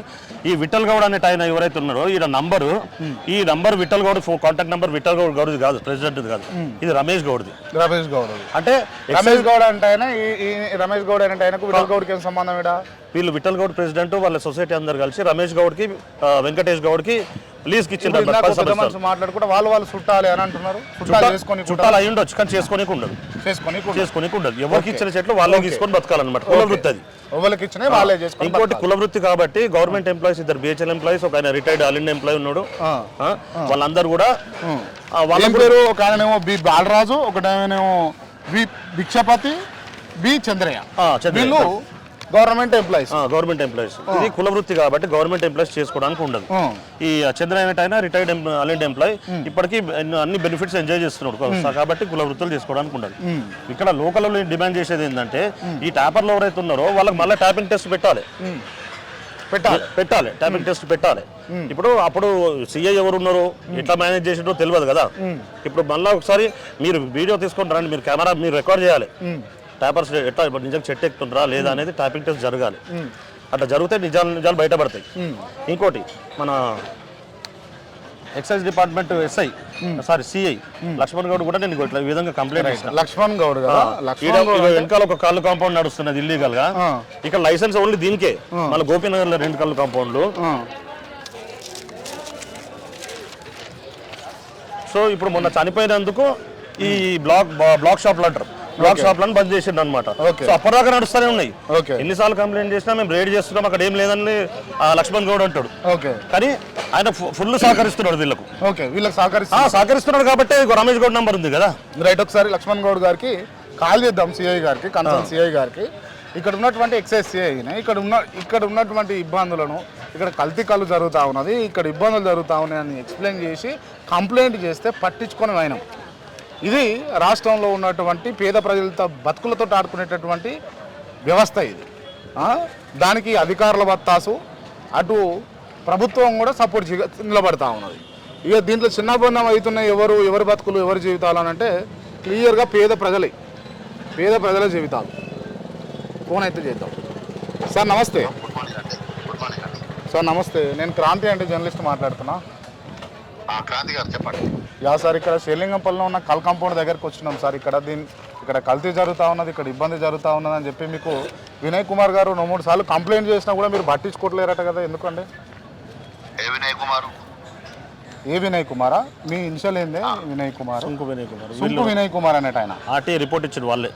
ఈ విఠల్ గౌడ్ అనే ఆయన ఎవరైతే ఉన్నారో ఈ number Vittal Goud contact number Vittal Goud గౌడ్ది కాదు, ప్రెసిడెంట్ కాదు, ఇది రమేష్ గౌడ్ది. అంటే రమేష్ గౌడ్ అంటే రమేష్ గౌడ్ అంటే ఆయనకు విఠల్ గౌడ్కి ఏం సంబంధం? వీళ్ళు విఠల్ గౌడ్ ప్రెసిడెంట్, వాళ్ళ సొసైటీ అందరు కలిసి రమేష్ గౌడ్కి వెంకటేష్ గౌడ్కి లీజ్కి ఇచ్చిన మాట్లాడుకుంటే వాళ్ళు చుట్టాలి అని అంటున్నారు. చుట్టాలు అయి ఉండొచ్చు, కానీ చేసుకోనికి ఉండదు. ఎవరికి ఇచ్చిన చెట్లు వాళ్ళే తీసుకొని బతకాలన్నమాట. కుల వృత్తి అది. ఇంకోటి కుల వృత్తి కాబట్టి గవర్నమెంట్ ఎంప్లాయీస్, 2 బిహెచ్ఎల్ ఎంప్లాయీస్, ఒక ఆయన రిటైర్డ్ ఆల్ ఇండియా ఎంప్లాయీ ఉన్నాడు. వాళ్ళందరూ కూడా వాళ్ళ పేరు, ఒక ఆయనేమో బి బాలరాజు, ఒకటేమో బి భిక్షపతి, బి చంద్రయ్య. వీళ్ళు గవర్నమెంట్ ఎంప్లాయీస్. ఇది కుల వృత్తి కాబట్టి గవర్నమెంట్ ఎంప్లాయీస్ చేసుకోవడానికి ఉండదు. ఈ చంద్రయ్య అయినా రిటైర్డ్ ఆల్ ఇండియా ఎంప్లాయీ, ఇప్పటికీ అన్ని బెనిఫిట్స్ ఎంజాయ్ చేస్తున్నాడు కాబట్టి కుల వృత్తులు చేసుకోవడానికి ఉండదు. ఇక్కడ లోకల్ డిమాండ్ చేసేది ఏంటంటే ఈ ట్యాపర్లు ఎవరైతే ఉన్నారో వాళ్ళకి మళ్ళీ ట్యాపింగ్ టెస్ట్ పెట్టాలి. ట్యాపింగ్ టెస్ట్ పెట్టాలి. అప్పుడు సిఐ ఎవరు ఉన్నారో ఎట్లా మేనేజ్ చేసిండ్రో తెలియదు కదా. ఇప్పుడు మళ్ళీ ఒకసారి మీరు వీడియో తీసుకొని రండి, మీరు కెమెరా మీరు రికార్డ్ చేయాలి. ట్యాపర్స్ ఎట్లా నిజంగా చెట్టు ఎక్కుతుండ్రా లేదా అనేది ట్యాపింగ్ టెస్ట్ జరగాలి. అట్లా జరిగితే నిజాలు బయటపడతాయి. ఇంకోటి మన excise department CI Laxman Goud కూడా నేను ఇట్లా ఈ విధంగా కంప్లైంట్ చేసిన. లక్ష్మణ్ గౌడ్ వెనకాల ఒక కళ్ళు కాంపౌండ్ నడుస్తున్నది ఇల్లీగల్ గా. ఇక్కడ లైసెన్స్ ఓన్లీ దీనికే. మళ్ళీ గోపీనగర్ లో 2 కళ్ళు కాంపౌండ్లు. సో ఇప్పుడు మొన్న చనిపోయినందుకు ఈ బ్లాక్ షాప్లు అంటారు, బ్లాక్ షాప్లను బంద్ చేసిండు అనమాట. సో అప్పటిదాకా నడుస్తూనే ఉన్నాయి. ఎన్నిసార్లు కంప్లైంట్ చేసినా మేము రైడ్ చేస్తున్నాం, అక్కడ ఏం లేదని లక్ష్మణ్ గౌడ్ అంటాడు. కానీ ఆయన ఫుల్ సహకరిస్తున్నాడు వీళ్ళకు. సహకరిస్తున్నాడు కాబట్టి రమేష్ గౌడ్ నంబర్ ఉంది కదా. రైట్, ఒకసారి లక్ష్మణ్ గౌడ్ గారికి కాల్ చేద్దాం, సిఐ గారికి, కన్సర్న్ సిఐ గారికి. ఇక్కడ ఉన్నటువంటి ఎక్సైజ్ సిఐని ఇక్కడ ఉన్నటువంటి ఇబ్బందులను, ఇక్కడ కల్తీ కళ్ళు జరుగుతూ ఉన్నది, ఇక్కడ ఇబ్బందులు జరుగుతూ ఉన్నాయని ఎక్స్ప్లెయిన్ చేసి కంప్లైంట్ చేస్తే పట్టించుకొని అయినాం. ఇది రాష్ట్రంలో ఉన్నటువంటి పేద ప్రజలతో బతుకులతో ఆడుకునేటటువంటి వ్యవస్థ ఇది. దానికి అధికారుల బత్తాసు, అటు ప్రభుత్వం కూడా సపోర్ట్ నిలబడతా ఉన్నది. ఇక దీంట్లో చిన్నబొన్నం అవుతున్నాయి ఎవరి బతుకులు ఎవరి జీవితాలు అని అంటే క్లియర్గా పేద ప్రజల జీవితాలు. ఫోన్ అయితే చేద్దాం. సార్ నమస్తే. సార్ నమస్తే, నేను క్రాంతి అంటే జర్నలిస్ట్ మాట్లాడుతున్నా. క్రాంతి గారు చెప్పండి. సార్ ఇక్కడ షేర్లింగంపల్లిలో ఉన్న కల్ కాంపౌండ్ దగ్గరికి వచ్చినాం సార్. ఇక్కడ కల్తీ జరుగుతూ ఉన్నది, ఇక్కడ ఇబ్బంది జరుగుతూ ఉన్నది అని చెప్పి మీకు వినయ్ కుమార్ గారు 2-3 సార్లు కంప్లైంట్ చేసినా కూడా మీరు పట్టించుకోవట్లేరట కదా, ఎందుకండి? ఏ వినయ్ కుమార్? ఏ వినయ్ కుమారా? మీ ఇనిషియల్ ఏందే? వినయ్ కుమార్, సుంకు వినయ్ కుమార్ అనేట ఆయన. ఆర్టీఐ రిపోర్ట్ ఇచ్చారు వాళ్ళే.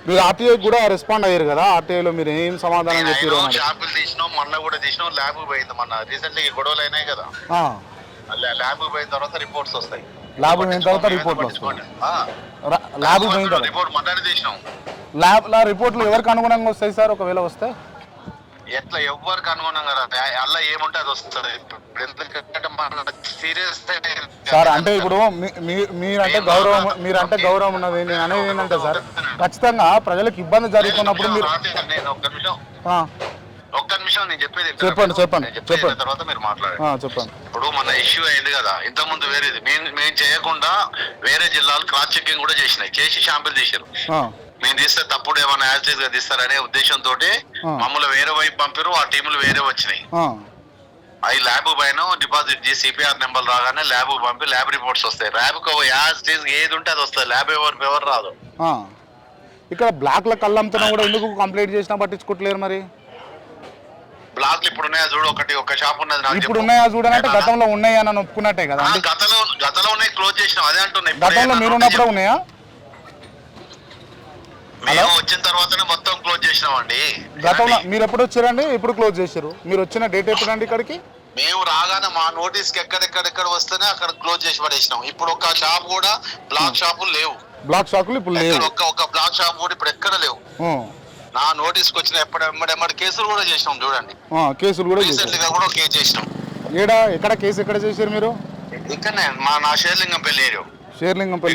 మీరు ఆర్టీఐ కూడా రెస్పాండ్ అయ్యారు కదా, ఆర్టీఐలో మీరు ఏం సమాధానం చెప్పారు? షాపులు తీసినాం, మొన్న కూడా తీసినాం, ల్యాబ్ పోయింది. మొన్న రీసెంట్లీ గొడవలు అయినాయి కదా, ల్యాబ్ పోయిన తర్వాత రిపోర్ట్స్ వస్తాయి. ల్యాబ్ పోయిన తర్వాత రిపోర్ట్లు వస్తాయి. ల్యాబ్ పోయిన తర్వాత రిపోర్ట్ మొన్ననే తీసినాం. ల్యాబ్లో రిపోర్ట్లు ఎవరికి అనుగుణంగా వస్తాయి సార్? ఒకవేళ వస్తే ఎట్లా ఎవరికి అనుగుణంగా అలా ఏముంటే అది వస్తుంది. సీరియస్ సార్ అంటే ఇప్పుడు మీరంటే గౌరవం ఉన్నది. నేను అనేది ఏంటంటే సార్, ఖచ్చితంగా ప్రజలకు ఇబ్బంది జరుగుతున్నప్పుడు మీరు ఒక్క నిమిషం నేను చెప్పేది చెప్పండి తర్వాత మీరు మాట్లాడండి. చెప్పండి. ఇప్పుడు మన ఇష్యూ అయింది కదా, ఇంత ముందు వేరేది మేము చేయకుండా వేరే జిల్లాలు క్రాస్ చెకింగ్ కూడా చేసి శాంపిల్ తీసారు. మేము తీస్తే తప్పుడు ఏమైనా యాజిటేజ్ గా తీస్తారనే ఉద్దేశంతో మమ్మల్ని వేరే వైపు పంపారు, ఆ టీములు వేరే వచ్చినాయి. అవి ల్యాబ్ పైన డిపాజిట్ చేసి సిపిఆర్ నెంబర్ రాగానే ల్యాబ్ పంపి ల్యాబ్ రిపోర్ట్స్ వస్తాయి. ల్యాబ్ యాజిటేజ్ ఏది ఉంటే అది వస్తుంది, ల్యాబ్ ఎవరు రాదు. ఇక్కడ బ్లాక్ లో కళ్ళంతా కూడా ఎందుకు కంప్లైంట్ చేసినా పట్టించుకోవట్లేరు మరి? బ్లాక్లు ఇప్పుడు ఉన్నాయా చూడు, ఒక షాప్ ఉన్నది. ఇప్పుడు ఉన్నాయా చూడనంటే గతంలో ఉన్నాయా అని ఒప్పుకున్నట్టే కదా. గతంలో ఉన్నాయి, క్లోజ్ చేసినాం. అదే అంటున్నాయి. గతంలో మీరు ఉన్నప్పుడు ఉన్నాయా? మేము వచ్చిన తర్వాతనే మొత్తం క్లోజ్ చేసినామండి. గతంలో మీరు ఎప్పుడు వచ్చారండి? ఇప్పుడు క్లోజ్ చేశారు. మీరు వచ్చిన డేట్ ఎప్పుడండి ఇక్కడికి? మేము రాగానే మా నోటీస్ కి ఎక్కడెక్కడ వస్తేనే అక్కడ క్లోజ్ చేసి పడేసినాం. ఇప్పుడు ఒక షాప్ కూడా బ్లాక్ షాపులు లేవు. బ్లాక్ షాపులు ఇప్పుడు లేవు. ఒక బ్లాక్ షాప్ కూడా ఇప్పుడు ఎక్కడ లేవు. నా నోటీస్ కి వచ్చిన ఎమ్మడి కేసులు కూడా చేసినాం చూడండి. కేసులు కూడా రీసెంట్లీ గా కూడా కేసు చేసినాం. ఎక్కడ కేసు ఎక్కడ చేశారు మీరు? ఇక్కడనే నా షేర్లింగంపల్లి ఏరియా. షేర్లింగంపల్లి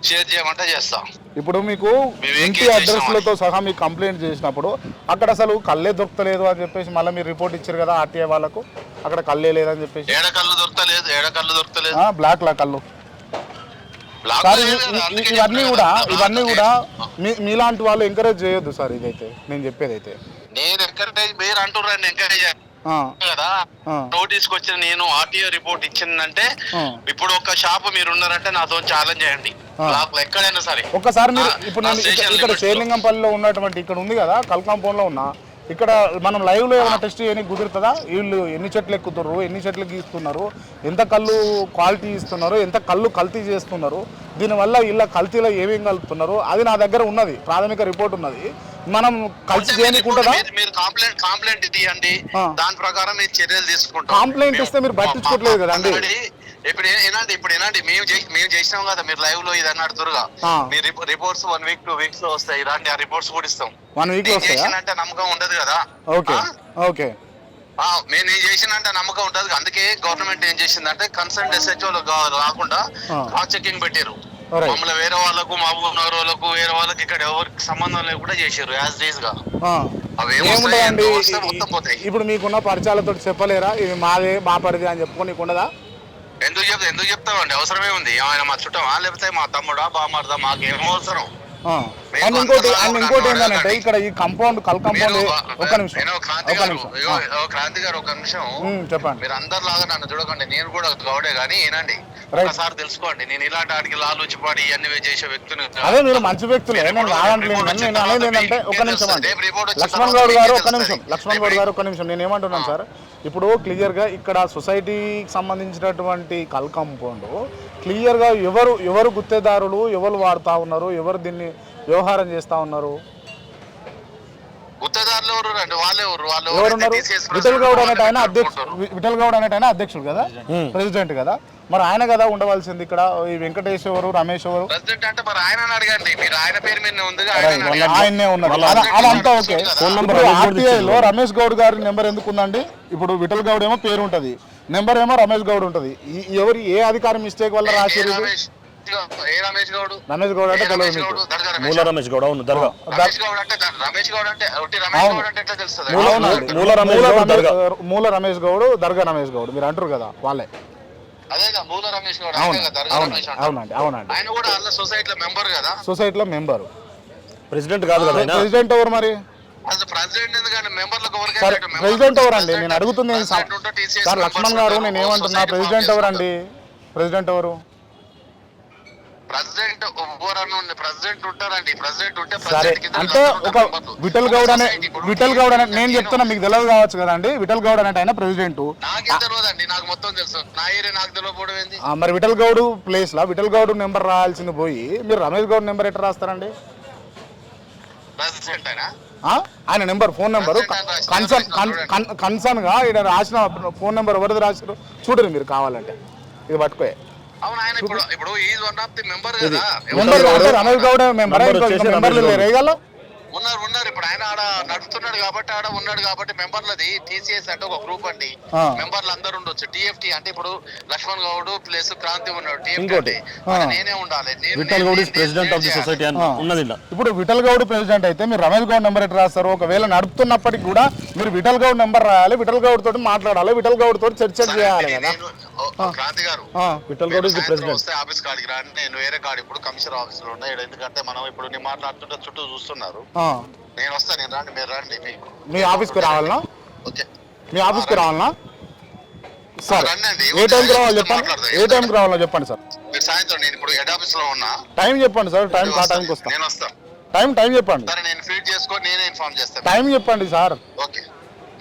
షేర్ చేయమంటే చేస్తాం. ఇప్పుడు మీకు ఇంటి అడ్రస్లతో సహా మీకు కంప్లైంట్ చేసినప్పుడు అక్కడ అసలు కళ్ళే దొరకలేదు అని చెప్పేసి మళ్ళీ మీరు రిపోర్ట్ ఇచ్చారు కదా ఆర్టీఐ వాళ్ళకు, అక్కడ కళ్ళే లేదని చెప్పేసి. ఏడ కళ్ళు దొరకలేదు. బ్లాక్ లా కళ్ళు. ఇవన్నీ కూడా మీలాంటి వాళ్ళు ఎంకరేజ్ చేయొద్దు సార్. ఇదైతే నేను చెప్పేది అయితే నేను ఎంకరేజ్ మీరు అంటున్నాను ఎంకరేజ్ కదా. నోటీస్ కి వచ్చిన నేను ఆర్టీఓ రిపోర్ట్ ఇచ్చిందంటే ఇప్పుడు ఒక షాప్ మీరు ఉన్నారంటే నాతో ఛాలెంజ్ చేయండి, ఎక్కడైనా సరే. ఒకసారి మీరు ఇప్పుడు ఇక్కడ షేర్లింగంపల్లిలో ఉన్నటువంటి ఇక్కడ ఉంది కదా కల్ కాంపౌండ్ లో ఉన్నా, ఇక్కడ మనం లైవ్ లో ఏమైనా టెస్ట్ చేయడానికి కుదురుతుందా? వీళ్ళు ఎన్ని చెట్లు ఎక్కుతున్నారు, ఎన్ని చెట్లు గీస్తున్నారు, ఎంత కళ్ళు క్వాలిటీ ఇస్తున్నారు, ఎంత కళ్ళు కల్తీ చేస్తున్నారు, దీనివల్ల వీళ్ళ కల్తీలో ఏమేం కలుపుతున్నారు, అది నా దగ్గర ఉన్నది, ప్రాథమిక రిపోర్ట్ ఉన్నది. మనం కల్తీ చేయకుంటుందా? మీరు కాంప్లైంట్ ఇవ్వండి, దాని ప్రకారం మీరు చర్యలు తీసుకుంటాం. కాంప్లైంట్ ఇస్తే మీరు పట్టించుకోవట్లేదు కదండి. ఇప్పుడు ఏనండి మేము చేసినాం కదా, మీరు లైవ్ లో ఇది అన్నాడు దుర్గా, మీ రిపోర్ట్స్ 1 week 2 weeks లో వస్తాయి. ఇలాంటి ఆ రిపోర్ట్స్ కూడా ఇస్తాం. 1 week లో చేసినంటే నమ్మకం ఉండదు కదా. ఓకే నేను చేసినంటే నమ్మకం ఉంటది. అందుకే గవర్నమెంట్ ఏం చేసిందంటే కన్సర్న్ SHO రాకుండా క్రాస్ చెకింగ్ పెట్టారు. మమ్మల్ని వేరే వాళ్ళకు, మా ఊరు వాళ్ళకు, వేరే వాళ్ళకి ఇక్కడ ఎవరికి సంబంధం లేకుండా చేశారు యాజ్ డేస్ గా. ఇప్పుడు మీకున్న పరిచయాలతో చెప్పలేరా ఇది మాదే మా పరిధి అని చెప్పుకొని ఉండదా? ఎందుకు చెప్తామండి? అవసరమే ఉంది. ఏమైనా మా చుట్టమా, లేకపోతే మా తమ్ముడా, బామర్దా, మాకేం అవసరం. ఇంకోటి ఏంటంటే ఇక్కడ ఈ కాంపౌండ్ కల్ కాంపౌండ్ క్రాంతి గారు ఒక నిమిషం చెప్పండి. మీరు అందరిలాగా నన్ను చూడకండి, నేను కూడా గౌడే కానీ ఏనండి ఒకసారి తెలుసుకోండి. నేను ఇలాంటి ఆడికి లాలుచిపాడి ఇవన్నీ చేసే వ్యక్తిని. అదే మీరు మంచి వ్యక్తులే, నేను రాగట్లేదు. నేను అనేది ఏంటంటే ఒక నిమిషం అండి, లక్ష్మణ్ గౌడ్ గారు ఒక్క నిమిషం. నేను ఏమంటున్నాను సార్, ఇప్పుడు క్లియర్గా ఇక్కడ సొసైటీకి సంబంధించినటువంటి కల్ కాంపౌండ్ క్లియర్గా ఎవరు గుత్తేదారులు, ఎవరు వాడుతూ ఉన్నారు, ఎవరు దీన్ని వ్యవహారం చేస్తూ ఉన్నారు? విఠల్ గౌడ్ అనేట ఆయన అధ్యక్షుడు కదా, ప్రెసిడెంట్ కదా, మరి ఆయన కదా ఉండవలసింది. ఇక్కడ ఈ వెంకటేష్ ఎవరు, రమేష్ ఎవరు? ఆయనే ఉన్నారు, అదంతా ఓకే. ఆర్టీఐలో రమేష్ గౌడ్ గారి నెంబర్ ఎందుకు ఉందండి? ఇప్పుడు విఠల్ గౌడ్ ఏమో పేరు ఉంటది, నెంబర్ ఏమో రమేష్ గౌడ్ ఉంటది. ఎవరు ఏ అధికారి మిస్టేక్ వల్ల రాశారు? రమేష్ గౌడ్ అంటే తెలియదు. మూల రమేష్ గౌడ్, అవును దర్గా. మూల రమేష్ గౌడ్, దర్గా రమేష్ గౌడ్ మీరు అంటారు కదా, వాళ్ళే. సొసైటీలో మెంబర్. ప్రెసిడెంట్ కాదు కదా. ప్రెసిడెంట్ ఎవరు మరి? అసలు ప్రెసిడెంట్ ఎందుకంటే మెంబర్లకు సార్ ప్రెసిడెంట్ ఎవరండి నేను అడుగుతుంది సార్ లక్ష్మణ్ గారు నేను ఏమంటున్నా ప్రెసిడెంట్ ఎవరండి ప్రెసిడెంట్ ఎవరు ప్రెసిడెంట్ ప్రెసిడెంట్ ఉంటారండి ప్రెసిడెంట్ ఉంటే సరే అంటే ఒక విఠల్ గౌడ్ అనే నేను చెప్తున్నా మీకు తెలియదు కావచ్చు కదండి విఠల్ గౌడ్ అనే ఆయన ప్రెసిడెంట్ నాకేం తెలియదండి నాకు మొత్తం తెలుసు నా ఏరియా నాకు తెలియకపోవడం ఏంది మరి విఠల్ గౌడ్ ప్లేస్ లా విఠల్ గౌడ్ నెంబర్ రాయాల్సింది పోయి మీరు రమేష్ గౌడ్ నెంబర్ ఎట్లా రాస్తారండి ప్రెసిడెంట్ అయినా ఆయన నెంబర్ ఫోన్ నెంబరు కన్సర్న్ గా ఇక్కడ రాసిన ఫోన్ నెంబర్ ఎవరిది రాశారు చూడరు మీరు కావాలంటే ఇది పట్టుకోే అవును ఆయన ఇప్పుడు is one of the member కదా రమేష్ గౌడ్ మెంబర్లు లేరు ఉన్నారు ఇప్పుడు ఆయన ఆడ నడుస్తున్నాడు కాబట్టి ఆడ ఉన్నాడు కాబట్టి మెంబర్లది టీసీఎస్ అంటే ఒక గ్రూప్ అండి మెంబర్లు అందరు ఉండొచ్చు టీఎఫ్టీ అంటే ఇప్పుడు లక్ష్మణ్ గౌడ్ ప్లస్ క్రాంతి ఉన్నాడు టీఎఫ్టీ నేనే ఉండాలి Vithal Goud president of the society ఉన్నది ఇప్పుడు విఠల్ గౌడ్ ప్రెసిడెంట్ అయితే మీరు రమేష్ గౌడ్ నెంబర్ ఎట్లా రాస్తారు ఒకవేళ నడుపుతున్నప్పటికి కూడా మీరు విఠల్ గౌడ్ నెంబర్ రాయాలి విఠల్ గౌడ్ తోటి మాట్లాడాలి విఠల్ గౌడ్ తోటి చర్చ చేయాలి కదా క్రాంతి గారు Vithal Goud is the president వస్తే ఆఫీస్ కాడికి రాని నేను వేరే కాడి ఇప్పుడు కమిషనర్ ఆఫీస్ లో ఉన్నా ఎందుకంటే మనం ఇప్పుడు నేను మాట్లాడుతుంటే చుట్టూ చూస్తున్నారు నేను వస్తాను నేను రండి మీరు రండి మీ ఆఫీస్కి రావాలనా ఓకే మీ ఆఫీస్కి రావాలనా సార్ ఏ టైంకి రావాలి చెప్పండి ఏ టైంకి రావాలో చెప్పండి సార్ మీరు సాయంత్రం నేను ఇప్పుడు హెడ్ ఆఫీస్ లో ఉన్నా టైం చెప్పండి సార్ టైం ఆ టైంకి వస్తాను నేను వస్తాను టైం చెప్పండి సరే నేను ఫీడ్ చేసుకొని నేనే ఇన్ఫార్మ్ చేస్తాను టైం చెప్పండి సార్ ఓకే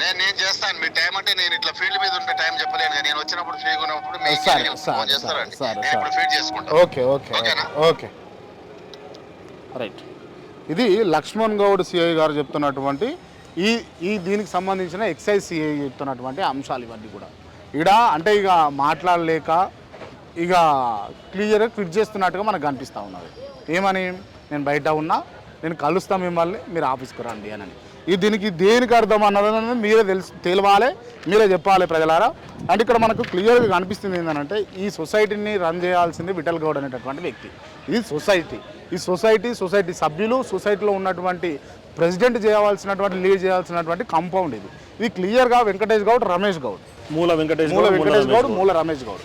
నేను చేస్తాను మీ టైం అంటే నేను ఇట్లా ఫీల్డ్ మీద ఉంటే టైం చెప్పలేను నేను వచ్చినప్పుడు ఫ్రీగా ఉన్నప్పుడు మీకు ఫోన్ చేస్తారండి నేను ఇప్పుడు ఫీడ్ చేసుకుంటాను ఓకే రైట్ ఇది లక్ష్మణ్ గౌడ్ సిఐ గారు చెప్తున్నటువంటి ఈ దీనికి సంబంధించిన ఎక్సైజ్ సిఐ చెప్తున్నటువంటి అంశాలు ఇవన్నీ కూడా ఇక్కడ అంటే ఇక మాట్లాడలేక ఇక క్లియర్గా క్విట్ చేస్తున్నట్టుగా మనకు కనిపిస్తూ ఉన్నది ఏమని నేను బయట ఉన్నా నేను కలుస్తాను మిమ్మల్ని మీరు ఆఫీస్కి రండి అని ఇది దీనికి దేనికి అర్థం అన్నదని మీరే తెలియాలి మీరే చెప్పాలి ప్రజలారా అంటే ఇక్కడ మనకు క్లియర్గా కనిపిస్తుంది ఏంటంటే ఈ సొసైటీని రన్ చేయాల్సింది విఠల్ గౌడ్ అనేటటువంటి వ్యక్తి ఇది సొసైటీ సభ్యులు సొసైటీలో ఉన్నటువంటి ప్రెసిడెంట్ చేయవలసినటువంటి లీడ్ చేయాల్సినటువంటి కాంపౌండ్ ఇది క్లియర్గా వెంకటేష్ గౌడ్ రమేష్ గౌడ్ మూల వెంకటేష్ గౌడ్ మూల రమేష్ గౌడ్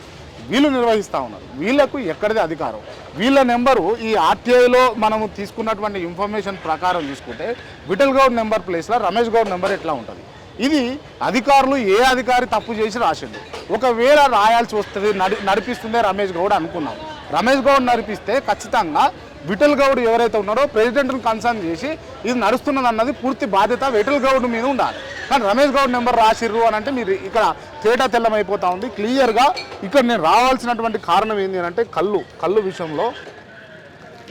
వీళ్ళు నిర్వహిస్తూ ఉన్నారు వీళ్ళకు ఎక్కడిది అధికారం వీళ్ళ నెంబరు ఈ ఆర్టీఐలో మనము తీసుకున్నటువంటి ఇన్ఫర్మేషన్ ప్రకారం చూసుకుంటే విఠల్ గౌడ్ నెంబర్ ప్లేస్లో రమేష్ గౌడ్ నెంబర్ ఎట్లా ఉంటుంది ఇది అధికారులు ఏ అధికారి తప్పు చేసి రాసిండు ఒకవేళ రాయాల్సి వస్తుంది నడిపిస్తుందే రమేష్ గౌడ్ అనుకున్నాం రమేష్ గౌడ్ నడిపిస్తే ఖచ్చితంగా విఠల్ గౌడ్ ఎవరైతే ఉన్నారో ప్రెసిడెంట్ను కన్సర్న్ చేసి ఇది నడుస్తున్నది అన్నది పూర్తి బాధ్యత విఠల్ గౌడ్ మీద ఉండాలి కానీ రమేష్ గౌడ్ నెంబర్ రాసిర్రు అని అంటే మీరు ఇక్కడ తేటా తెల్లమైపోతూ ఉంది క్లియర్గా ఇక్కడ నేను రావాల్సినటువంటి కారణం ఏంటి అని అంటే కళ్ళు విషయంలో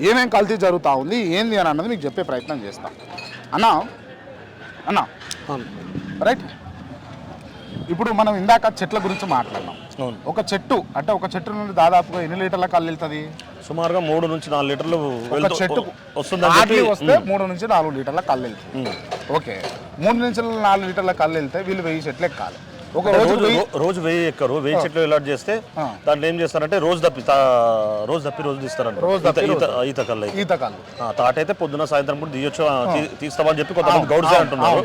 ఏమేం కల్తీ జరుగుతూ ఉంది ఏంది అని అన్నది మీకు చెప్పే ప్రయత్నం చేస్తాం అన్నా రైట్ ఇప్పుడు మనం ఇందాక చెట్ల గురించి మాట్లాడినాం ఒక చెట్టు నుండి దాదాపుగా ఎన్ని లీటర్ల కళ్ళు వెళ్తుంది సుమారుగా 3 నుంచి 4 లీటర్లు ఒక చెట్టు వస్తుంది వస్తే 3 నుంచి 4 లీటర్ల కళ్ళు వెళ్తుంది ఓకే 3 నుంచి 4 లీటర్ల కళ్ళు వెళ్తే వీళ్ళు 1000 చెట్లు ఎక్కాలి ఒక రోజు 1000 ఎక్కరు 1000 చెట్లు అలాట్ చేస్తే దాంట్లో ఏం చేస్తారంటే రోజు తప్పి తీస్తారంట ఈత కళ్ళు తాటైతే పొద్దున సాయంత్రం కూడా తీస్తామని చెప్పి కొంతమంది గౌడ్స్ అంటున్నారు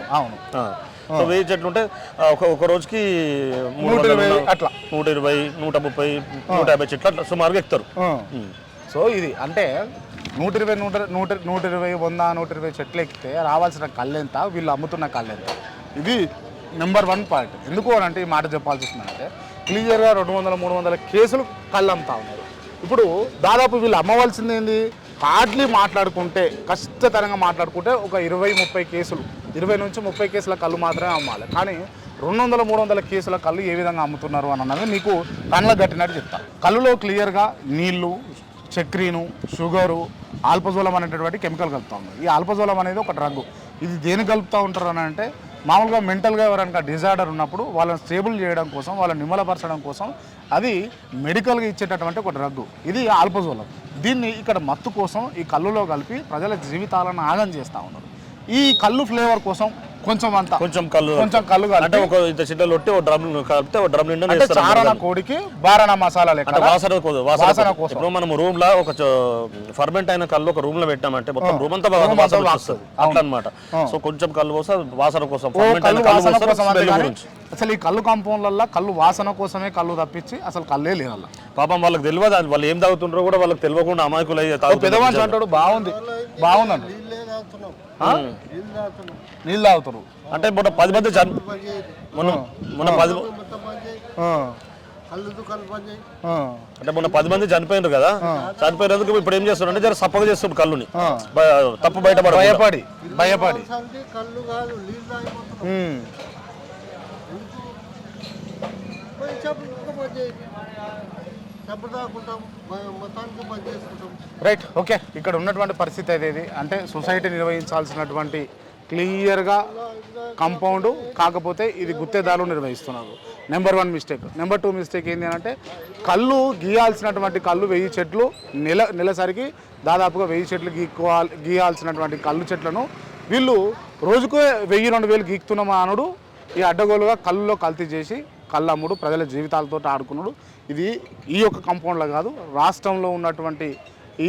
సో 1000 చెట్లు ఉంటే ఒక రోజుకి 120 అట్లా 120 130 150 చెట్లు అట్లా సుమారుగా ఎక్కుతారు సో ఇది అంటే 120 120 చెట్లు ఎక్కితే రావాల్సిన కళ్ళు ఎంత వీళ్ళు అమ్ముతున్న కళ్ళు ఎంత ఇది నెంబర్ 1 పాయింట్ ఎందుకు అని అంటే ఈ మాట చెప్పాల్సి వస్తుందంటే క్లియర్గా 200-300 కేసులు కళ్ళు అమ్ముతా ఉన్నారు ఇప్పుడు దాదాపు వీళ్ళు అమ్మవలసింది ఏంది హార్డ్లీ మాట్లాడుకుంటే కష్టతరంగా మాట్లాడుకుంటే ఒక 20-30 కేసులు 20 నుంచి 30 కేసుల కళ్ళు మాత్రమే అమ్మాలి కానీ 200-300 కేసుల కళ్ళు ఏ విధంగా అమ్ముతున్నారు అని అన్నది మీకు కళ్ళకు కట్టినట్టు చెప్తాను కళ్ళులో క్లియర్గా నీళ్లు చక్రీను షుగరు ఆల్పజోలం అనేటటువంటి కెమికల్ కలుపుతూ ఉంది ఈ ఆల్పజోలం అనేది ఒక డ్రగ్ ఇది దేని కలుపుతూ ఉంటారు అని అంటే మామూలుగా మెంటల్గా ఎవరైనా డిజార్డర్ ఉన్నప్పుడు వాళ్ళని స్టేబుల్ చేయడం కోసం వాళ్ళని నిమ్మలపరచడం కోసం అది మెడికల్గా ఇచ్చేటటువంటి ఒక డ్రగ్ ఇది ఆల్పజోలం దీన్ని ఇక్కడ మత్తు కోసం ఈ కళ్ళులో కలిపి ప్రజల జీవితాలను ఆగం చేస్తూ ఉన్నారు ఈ కళ్ళు ఫ్లేవర్ కోసం కొంచెం కళ్ళు అంటే ఒక ఇంత చిట్టలు ఒట్టి ఒక డ్రమ్ కలిపితే ఒక డ్రమ్ నిండా చారణ కోడికి బారణ మసాలా లెక్క వాసన కోసం ఇప్పుడు మనం రూమ్ లో ఒక ఫర్మెంట్ అయిన కళ్ళు ఒక రూమ్ లో పెట్టామంటే మొత్తం రూమ్ అంతా వాసన వస్తుంది అట్లా అనమాట సో కొంచెం కళ్ళు కోసం వాసన కోసం అసలు ఈ కళ్ళు కాంపౌండ్లలో కళ్ళు వాసన కోసమే కళ్ళు తప్పించి అసలు కళ్ళే లేదు పాపం వాళ్ళకి తెలియదు వాళ్ళు ఏం తాగుతుంటారో కూడా వాళ్ళకి తెలియకుండా అమాయకులు పెద్దవాళ్ళు అంటాడు బాగుందండి నీళ్ళు తాగుతారు అంటే మొన్న 10 మంది మొన్న 10 అంటే మొన్న 10 మంది చనిపోయినారు కదా, చనిపోయినందుకు ఇప్పుడు ఏం చేస్తున్నారు అంటే జర సప్పగా చేస్తున్నారు కళ్ళుని, తప్పు భయపడి రైట్. ఓకే, ఇక్కడ ఉన్నటువంటి పరిస్థితి అయితే అంటే సొసైటీ నిర్వహించాల్సినటువంటి క్లియర్గా కాంపౌండ్, కాకపోతే ఇది గుత్తేదారులు నిర్వహిస్తున్నారు. Number 1 mistake. నెంబర్ 2 మిస్టేక్ ఏంటి అంటే కళ్ళు గీయాల్సినటువంటి కళ్ళు 1000 చెట్లు నెలసరికి దాదాపుగా 1000 చెట్లు గీయాల్సినటువంటి కళ్ళు చెట్లను వీళ్ళు రోజుకు 1000-2000 గీకుతున్నామా అనుడు ఈ అడ్డగోలుగా కళ్ళులో కల్తీ చేసి కళ్ళమ్ముడు ప్రజల జీవితాలతో ఆడుకున్నాడు. ఇది ఈ యొక్క కాంపౌండ్లో కాదు, రాష్ట్రంలో ఉన్నటువంటి ఈ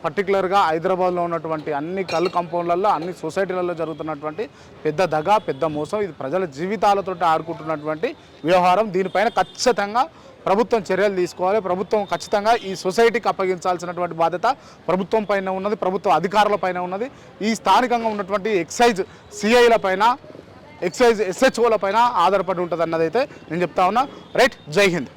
పర్టికులర్గా హైదరాబాద్లో ఉన్నటువంటి అన్ని కళ్ళు కాంపౌండ్లలో అన్ని సొసైటీలలో జరుగుతున్నటువంటి పెద్ద దగ, పెద్ద మోసం. ఇది ప్రజల జీవితాలతో ఆడుకుంటున్నటువంటి వ్యవహారం. దీనిపైన ఖచ్చితంగా ప్రభుత్వం చర్యలు తీసుకోవాలి. ప్రభుత్వం ఖచ్చితంగా ఈ సొసైటీకి అప్పగించాల్సినటువంటి బాధ్యత ప్రభుత్వం పైన ఉన్నది, ప్రభుత్వ అధికారుల పైన ఉన్నది. ఈ స్థానికంగా ఉన్నటువంటి ఎక్సైజ్ సిఐల పైన, ఎక్సైజ్ SHOల పైన ఆధారపడి ఉంటుంది అన్నదైతే నేను చెప్తా ఉన్నా. రైట్, జై హింద్.